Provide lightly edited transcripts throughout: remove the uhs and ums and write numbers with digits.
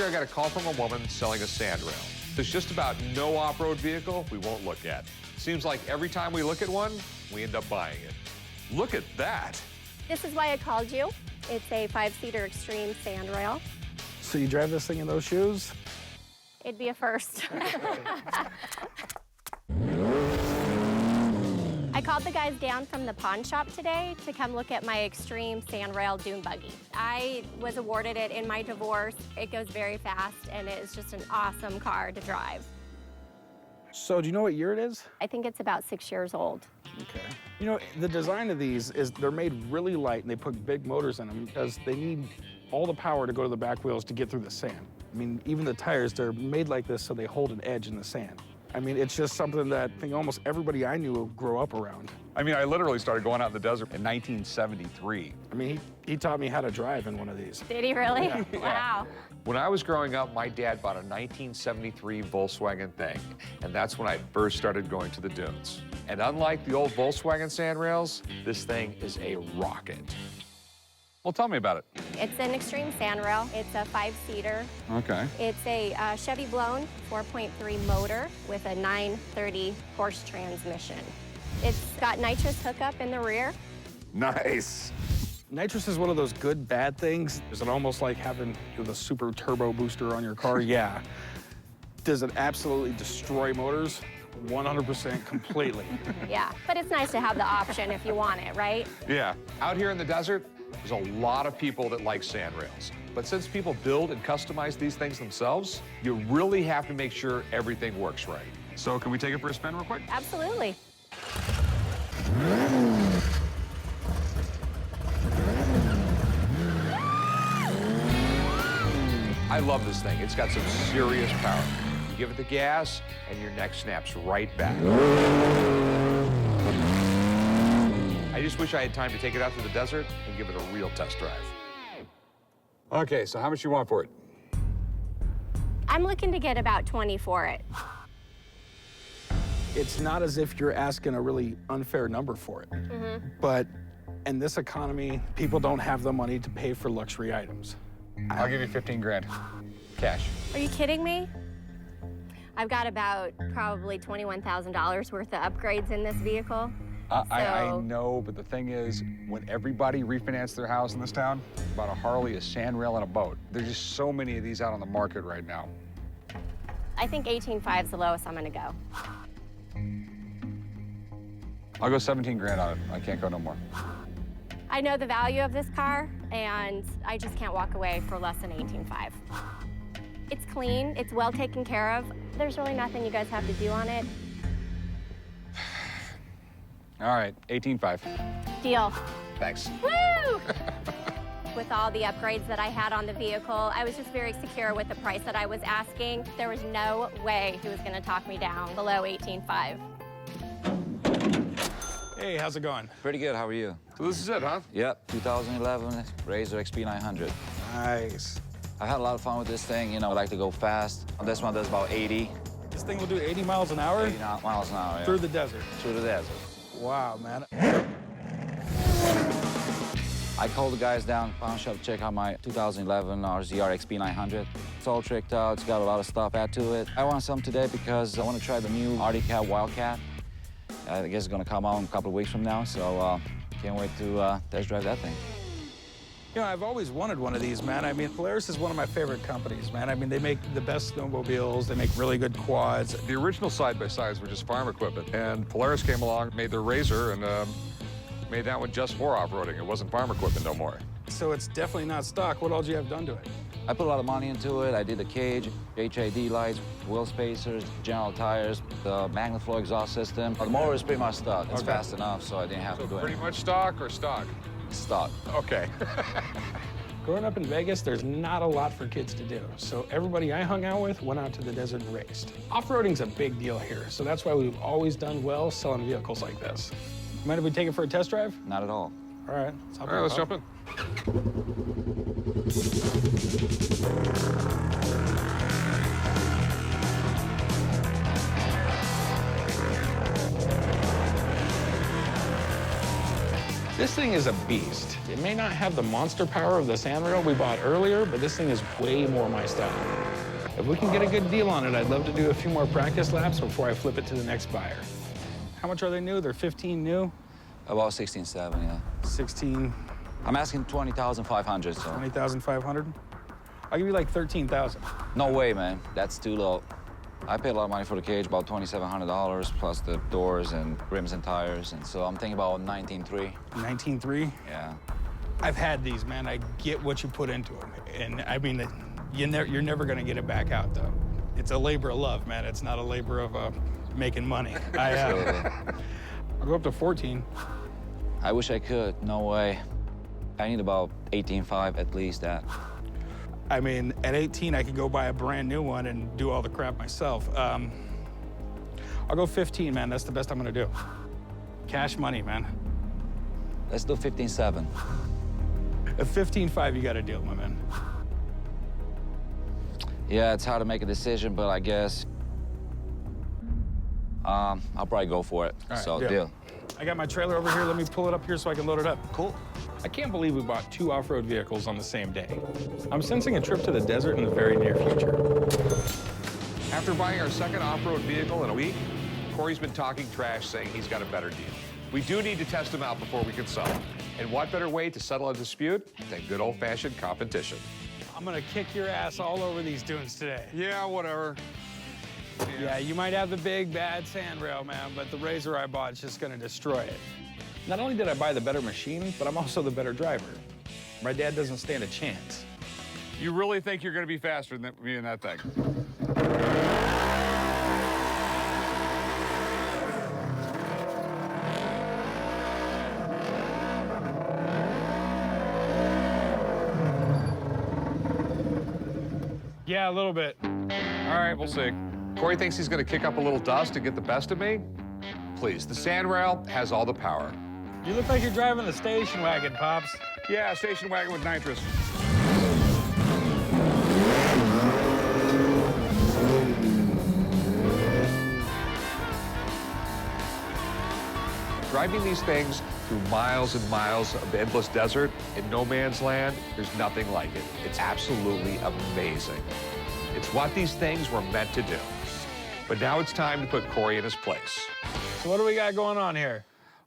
I got a call from a woman selling a sand rail. There's just about no off-road vehicle we won't look at. Seems like every time we look at one, we end up buying it. Look at that. This is why I called you. It's a 5-seater extreme sand rail. So you drive this thing in those shoes? It'd be a first. I called the guys down from the pawn shop today to come look at my extreme Sand Rail Dune Buggy. I was awarded it in my divorce. It goes very fast, and it's just an awesome car to drive. So do you know what year it is? I think it's about 6 years old. Okay. You know, the design of these is they're made really light, and they put big motors in them because they need all the power to go to the back wheels to get through the sand. I mean, even the tires, they're made like this so they hold an edge in the sand. I mean, it's just something that I think almost everybody I knew grew up around. I mean, I literally started going out in the desert in 1973. I mean, he taught me how to drive in one of these. Did he really? Yeah. Wow. When I was growing up, my dad bought a 1973 Volkswagen thing, and that's when I first started going to the dunes. And unlike the old Volkswagen sand rails, this thing is a rocket. Well, tell me about it. It's an extreme sand rail. It's a 5-seater. Okay. It's a Chevy blown 4.3 motor with a 930 horse transmission. It's got nitrous hookup in the rear. Nice. Nitrous is one of those good, bad things. Is it almost like having the super turbo booster on your car? Yeah. Does it absolutely destroy motors? 100% completely. Yeah, but it's nice to have the option if you want it, right? Yeah. Out here in the desert, there's a lot of people that like sand rails. But since people build and customize these things themselves, you really have to make sure everything works right. So can we take it for a spin real quick? Absolutely. I love this thing. It's got some serious power. You give it the gas, and your neck snaps right back. I just wish I had time to take it out to the desert and give it a real test drive. Okay, so how much you want for it? I'm looking to get about 20 for it. It's not as if you're asking a really unfair number for it. But in this economy, people don't have the money to pay for luxury items. I'll give you 15 grand, cash. Are you kidding me? I've got about probably $21,000 worth of upgrades in this vehicle. I know, but the thing is, when everybody refinanced their house in this town, bought a Harley, a sand rail, and a boat. There's just so many of these out on the market right now. I think 18.5 is the lowest I'm gonna go. I'll go 17 grand on it. I can't go no more. I know the value of this car, and I just can't walk away for less than 18.5. It's clean, it's well taken care of. There's really nothing you guys have to do on it. All right, 18.5. Deal. Thanks. Woo! With all the upgrades that I had on the vehicle, I was just very secure with the price that I was asking. There was no way he was gonna talk me down below 18.5. Hey, how's it going? Pretty good, how are you? So this is it, huh? Yep, 2011 RZR XP 900. Nice. I had a lot of fun with this thing, you know, I like to go fast. This one does about 80. This thing will do 80 miles an hour? 80 miles an hour, yeah. Through the desert. Through the desert. Wow, man. I called the guys down, pawn shop, to check out my 2011 RZR XP 900. It's all tricked out, it's got a lot of stuff added to it. I want some today because I want to try the new RD Wildcat. I guess it's gonna come out in a couple of weeks from now, so can't wait to test drive that thing. You know, I've always wanted one of these, man. I mean, Polaris is one of my favorite companies, man. I mean, they make the best snowmobiles, they make really good quads. The original side-by-sides were just farm equipment, and Polaris came along, made their RZR, and made that one just for off-roading. It wasn't farm equipment no more. So it's definitely not stock. What all did you have done to it? I put a lot of money into it. I did the cage, HID lights, wheel spacers, general tires, the magnet flow exhaust system. The motor is pretty much stock. It's fast enough, so I didn't have to do Pretty anything. much stock or stock? Stock. Okay. Growing up in Vegas, there's not a lot for kids to do. So everybody I hung out with went out to the desert and raced. Off-roading's a big deal here, so that's why we've always done well selling vehicles like this. Mind if we take it for a test drive? Not at all. All right. All right, let's jump in. This thing is a beast. It may not have the monster power of the Sand Rail we bought earlier, but this thing is way more my style. If we can get a good deal on it, I'd love to do a few more practice laps before I flip it to the next buyer. How much are they new? They're 15 new? About 16.7, yeah. 16, I'm asking 20,500, so. 20,500? I'll give you like 13,000. No way, man. That's too low. I paid a lot of money for the cage, about $2,700, plus the doors and rims and tires, and so I'm thinking about 19.3. 19.3? Yeah. I've had these, man. I get what you put into them. And I mean, you're never gonna get it back out, though. It's a labor of love, man. It's not a labor of making money. I'll go up to 14. I wish I could. No way. I need about 18.5 at least that. I mean, at 18, I could go buy a brand new one and do all the crap myself. I'll go 15, man. That's the best I'm gonna do. Cash money, man. Let's do 15.7. At 15.5, you got a deal, my man. Yeah, it's hard to make a decision, but I guess I'll probably go for it. All right, So, deal. I got my trailer over here. Let me pull it up here so I can load it up. Cool. I can't believe we bought 2 off-road vehicles on the same day. I'm sensing a trip to the desert in the very near future. After buying our second off-road vehicle in a week, Corey's been talking trash, saying he's got a better deal. We do need to test him out before we can sell him. And what better way to settle a dispute than good old-fashioned competition? I'm gonna kick your ass all over these dunes today. Yeah, whatever. Yeah, you might have the big, bad Sand Rail, man, but the RZR I bought is just gonna destroy it. Not only did I buy the better machine, but I'm also the better driver. My dad doesn't stand a chance. You really think you're going to be faster than me in that thing? Yeah, a little bit. All right, we'll see. Corey thinks he's going to kick up a little dust and get the best of me? Please, the Sand Rail has all the power. You look like you're driving the station wagon, Pops. Yeah, station wagon with nitrous. Driving these things through miles and miles of endless desert in no man's land, there's nothing like it. It's absolutely amazing. It's what these things were meant to do. But now it's time to put Corey in his place. So what do we got going on here?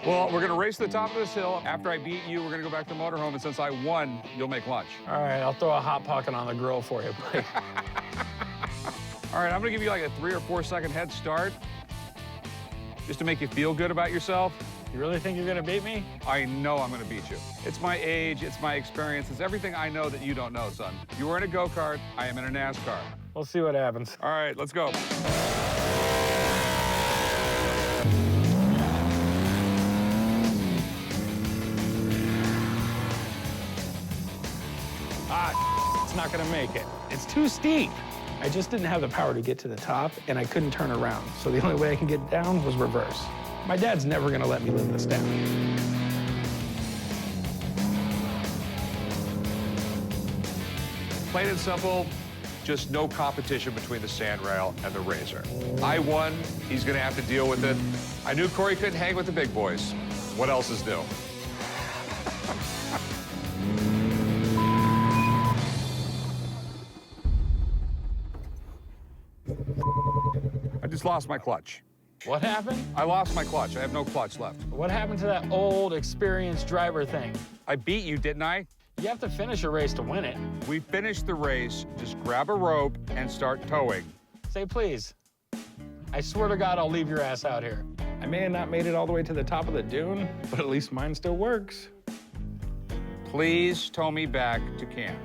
Well, we're gonna race to the top of this hill. After I beat you, we're gonna go back to the motorhome, and since I won, you'll make lunch. All right, I'll throw a Hot Pocket on the grill for you, buddy. All right, I'm gonna give you like a 3 or 4 second head start, just to make you feel good about yourself. You really think you're gonna beat me? I know I'm gonna beat you. It's my age, it's my experience, it's everything I know that you don't know, son. You were in a go-kart, I am in a NASCAR. We'll see what happens. All right, let's go. It's not gonna make it. It's too steep. I just didn't have the power to get to the top, and I couldn't turn around. So the only way I can get down was reverse. My dad's never gonna let me live this down. Plain and simple, just no competition between the Sand Rail and the RZR. I won, he's gonna have to deal with it. I knew Corey couldn't hang with the big boys. What else is new? I just lost my clutch. What happened? I lost my clutch. I have no clutch left. What happened to that old, experienced driver thing? I beat you, didn't I? You have to finish a race to win it. We finished the race. Just grab a rope and start towing. Say please. I swear to God, I'll leave your ass out here. I may have not made it all the way to the top of the dune, but at least mine still works. Please tow me back to camp.